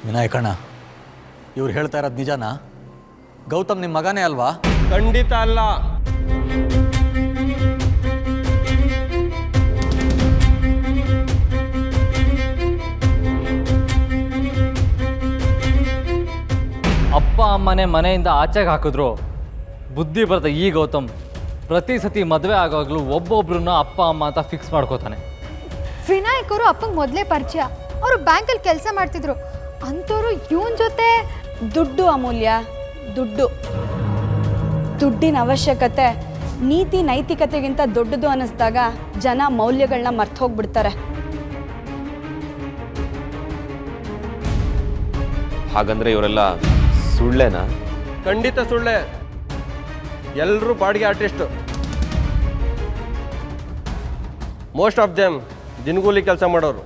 ವಿನಾಯಕಣ್ಣ, ಇವ್ರು ಹೇಳ್ತಾ ಇರೋದು ನಿಜನಾ? ಗೌತಮ್ ನಿಮ್ಮ ಮಗನೇ ಅಲ್ವಾ? ಖಂಡಿತ ಅಲ್ಲ. ಅಪ್ಪ ಅಮ್ಮನೇ ಮನೆಯಿಂದ ಆಚೆಗೆ ಹಾಕಿದ್ರು ಬುದ್ಧಿ ಬರುತ್ತೆ. ಈ ಗೌತಮ್ ಪ್ರತಿ ಸತಿ ಮದುವೆ ಆಗೋಗ್ಲೂ ಒಬ್ಬೊಬ್ರನ್ನ ಅಪ್ಪ ಅಮ್ಮ ಅಂತ ಫಿಕ್ಸ್ ಮಾಡ್ಕೋತಾನೆ. ವಿನಾಯಕರು ಅಪ್ಪಂಗೆ ಮೊದಲೇ ಪರಿಚಯ. ಅವರು ಬ್ಯಾಂಕಲ್ಲಿ ಕೆಲಸ ಮಾಡ್ತಿದ್ರು. ಅಂಥವ್ರು ಇವನ್ ಜೊತೆ ದುಡ್ಡು ಅಮೂಲ್ಯ, ದುಡ್ಡು. ದುಡ್ಡಿನ ಅವಶ್ಯಕತೆ ನೀತಿ ನೈತಿಕತೆಗಿಂತ ದೊಡ್ಡದು ಅನ್ನಿಸ್ದಾಗ ಜನ ಮೌಲ್ಯಗಳನ್ನ ಮರ್ತು ಹೋಗ್ಬಿಡ್ತಾರೆ. ಹಾಗಂದ್ರೆ ಇವರೆಲ್ಲ ಸುಳ್ಳೇನಾ? ಖಂಡಿತ ಸುಳ್ಳೆ. ಎಲ್ಲರೂ ಬಾಡಿಗೆ ಆರ್ಟಿಸ್ಟ್. ಮೋಸ್ಟ್ ಆಫ್ ದೆಮ್ ದಿನಗೂಲಿ ಕೆಲಸ ಮಾಡೋರು.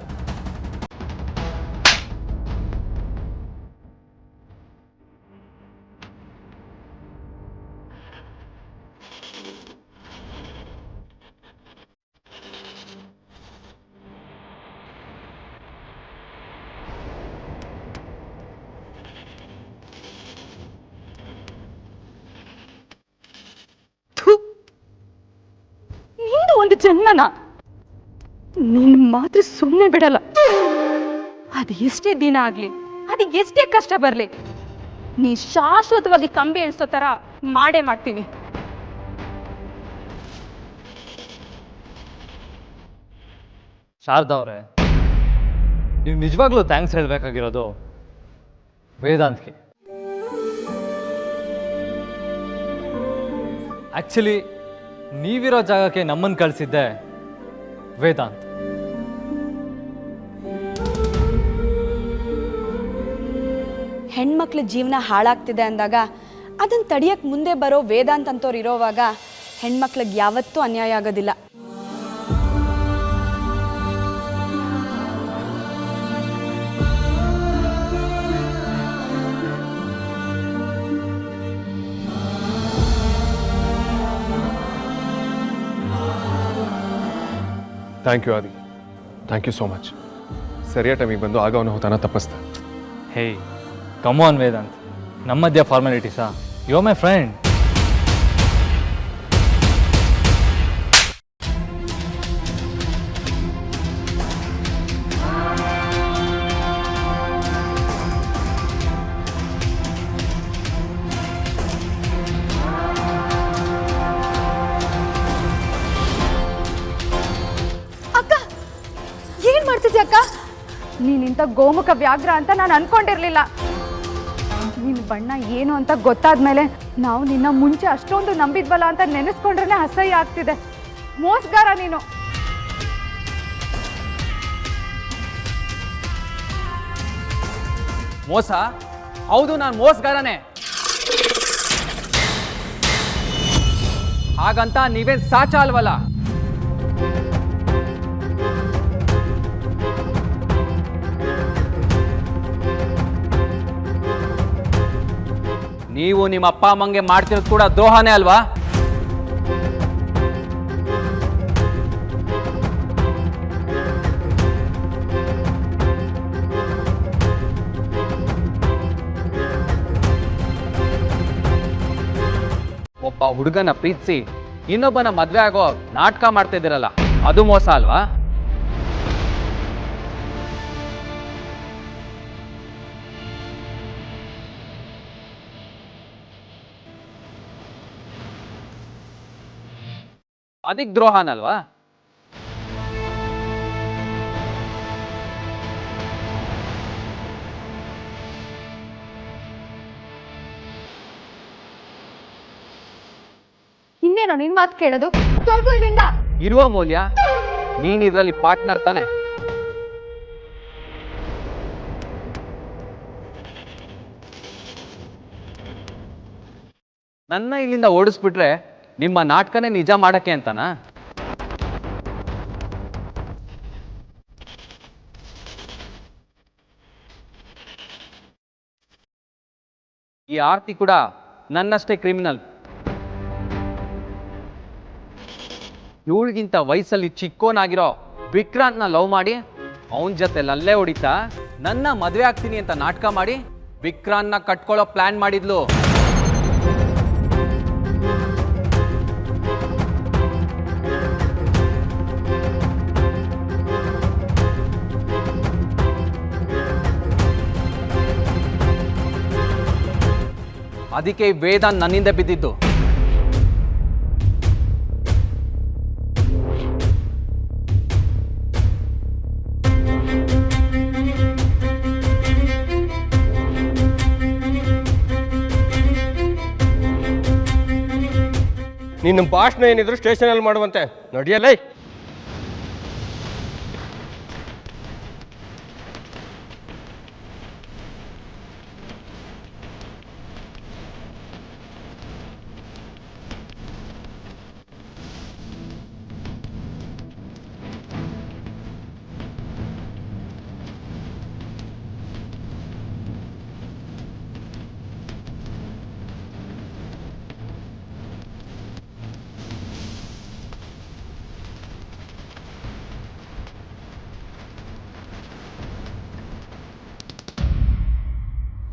ನೀನು ಒಂದು ಜನ್ಮನ ನಿನ್ನ ಮಾತ್ರ ಸುಮ್ಮನೆ ಬಿಡಲ್ಲ. ಅದು ಎಷ್ಟೇ ದಿನ ಆಗ್ಲಿ, ಅದು ಎಷ್ಟೇ ಕಷ್ಟ ಬರ್ಲಿ, ನೀ ಶಾಶ್ವತವಾಗಿ ಕಂಬಿ ಎಣಿಸೋ ತರ ಮಾಡೇ ಮಾಡ್ತೀನಿ. ಶಾರದಾ ಅವರೇ, ನೀವು ನಿಜವಾಗ್ಲೂ ಥ್ಯಾಂಕ್ಸ್ ಹೇಳಬೇಕಾಗಿರೋದು ವೇದಾಂತ್ಗೆ. ಆ್ಯಕ್ಚುಲಿ ನೀವಿರೋ ಜಾಗಕ್ಕೆ ನಮ್ಮನ್ನು ಕಳಿಸಿದ್ದೆ ವೇದಾಂತ್. ಹೆಣ್ಮಕ್ಳ ಜೀವನ ಹಾಳಾಗ್ತಿದೆ ಅಂದಾಗ ಅದನ್ನು ತಡಿಯಕ್ಕೆ ಮುಂದೆ ಬರೋ ವೇದಾಂತ್ ಅಂತವ್ರು ಇರೋವಾಗ ಹೆಣ್ಮಕ್ಳಿಗೆ ಯಾವತ್ತೂ ಅನ್ಯಾಯ ಆಗೋದಿಲ್ಲ. Thank you Aadi, thank you so much. ಸರಿಯಾದ ಟೈಮಿಗೆ ಬಂದು ಆಗ ಅವನ ಹೊತ್ತಾನ ತಪ್ಪಿಸ್ದೆ. ಹೇ ಕಮ್ ಆನ್ ವೇದಾಂತ್, ನಮ್ಮ ಮಧ್ಯ ಫಾರ್ಮಾಲಿಟೀಸಾ? You are my friend. ಏನ್ ಮಾಡ್ತಿದ್ಯ ಅಕ್ಕ? ನೀನಿಂತ ಗೋಮುಖ ವ್ಯಾಘ್ರ ಅಂತ ನಾನು ಅನ್ಕೊಂಡಿರ್ಲಿಲ್ಲ. ನಿನ್ನ ಬಣ್ಣ ಏನು ಅಂತ ಗೊತ್ತಾದ್ಮೇಲೆ ನಾವು ನಿನ್ನ ಮುಂಚೆ ಅಷ್ಟೊಂದು ನಂಬಿದ್ವಲ್ಲ ಅಂತ ನೆನೆಸ್ಕೊಂಡ್ರೆ ಅಸಹ್ಯ ಆಗ್ತಿದೆ. ಮೋಸಗಾರ ನೀನು. ಮೋಸ? ಹೌದು, ನಾನು ಮೋಸಗಾರನೇ. ಹಾಗಂತ ನೀವೇನ್ ಸಾಚ ಅಲ್ವಲ್ಲ. ನೀವು ನಿಮ್ಮ ಅಪ್ಪ ಅಮ್ಮಂಗೆ ಮಾಡ್ತಿರೋದು ಕೂಡ ದ್ರೋಹನೇ ಅಲ್ವಾ? ಒಬ್ಬ ಹುಡುಗನ ಪ್ರೀತಿಸಿ ಇನ್ನೊಬ್ಬನ ಮದ್ವೆ ಆಗೋ ನಾಟಕ ಮಾಡ್ತಾ ಇದ್ದೀರಲ್ಲ, ಅದು ಮೋಸ ಅಲ್ವಾ? ಅದಕ್ಕೆ ದ್ರೋಹನಲ್ವಾ? ಇನ್ನೇನೋ ನಿನ್ ಮಾತು ಕೇಳೋದು? ಸ್ವಲ್ಪ ಇಲ್ಲಿಂದ. ಇರುವ ಮೌಲ್ಯ, ನೀನ್ ಇದ್ರಲ್ಲಿ ಪಾರ್ಟ್ನರ್ ತಾನೆ. ನನ್ನ ಇಲ್ಲಿಂದ ಓಡಿಸ್ಬಿಟ್ರೆ ನಿಮ್ಮ ನಾಟಕನೇ ನಿಜ ಮಾಡಕ್ಕೆ ಅಂತನಾ? ಈ ಆರ್ತಿ ಕೂಡ ನನ್ನಷ್ಟೇ ಕ್ರಿಮಿನಲ್. ಇವಳಿಗಿಂತ ವಯಸ್ಸಲ್ಲಿ ಚಿಕ್ಕೋನಾಗಿರೋ ವಿಕ್ರಾಂತ್ನ ಲವ್ ಮಾಡಿ ಅವನ ಜೊತೆ ಅಲ್ಲೇ ಹೊಡಿತಾ ನನ್ನ ಮದುವೆ ಆಗ್ತೀನಿ ಅಂತ ನಾಟಕ ಮಾಡಿ ವಿಕ್ರಾಂತ್ನ ಕಟ್ಕೊಳ್ಳೋ ಪ್ಲಾನ್ ಮಾಡಿದ್ಲು. ಅದಕ್ಕೆ ವೇದಾಂತ್ ನನ್ನಿಂದ ಬಿದ್ದಿದ್ದು. ನಿನ್ನ ಭಾಷಣ ಏನಿದ್ರು ಸ್ಟೇಷನಲ್ಲಿ ಮಾಡುವಂತೆ ನಡಿಯಲ್ಲೇ.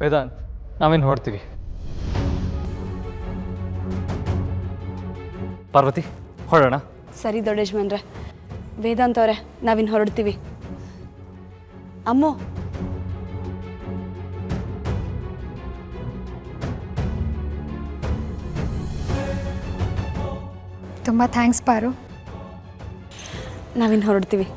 ವೇದಾಂತ್, ನಾವೇನು ಹೊರಡ್ತೀವಿ. ಪಾರ್ವತಿ, ಹೊರಡೋಣ. ಸರಿ ದೊಡ್ಡಜ್ಮನ್ರೆ. ವೇದಾಂತ್ ಅವರೇ, ನಾವಿನ್ನು ಹೊರಡ್ತೀವಿ. ಅಮ್ಮು, ತುಂಬ ಥ್ಯಾಂಕ್ಸ್ ಪಾರು. ನಾವಿನ್ನು ಹೊರಡ್ತೀವಿ.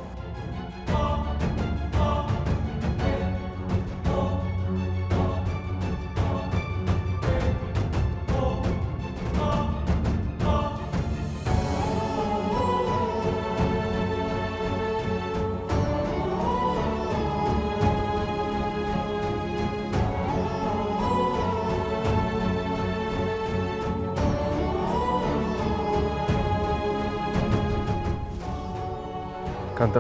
ಕಾಂತ,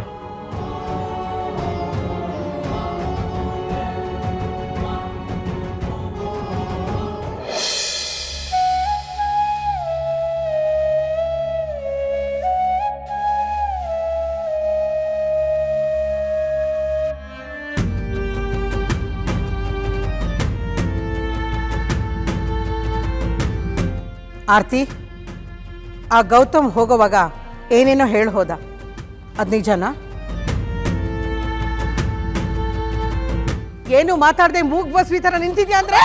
ಆರ್ತಿ, ಆ ಗೌತಮ್ ಹೋಗೋವಾಗ ಏನೇನೋ ಹೇಳಿ ಹೋದ, ಅದು ನಿಜನಾ? ಏನು ಮಾತಾಡದೆ ಮೂಗ್ ಬಸ್ವಿ ಥರ ನಿಂತಿದ್ಯಾ ಅಂದ್ರೆ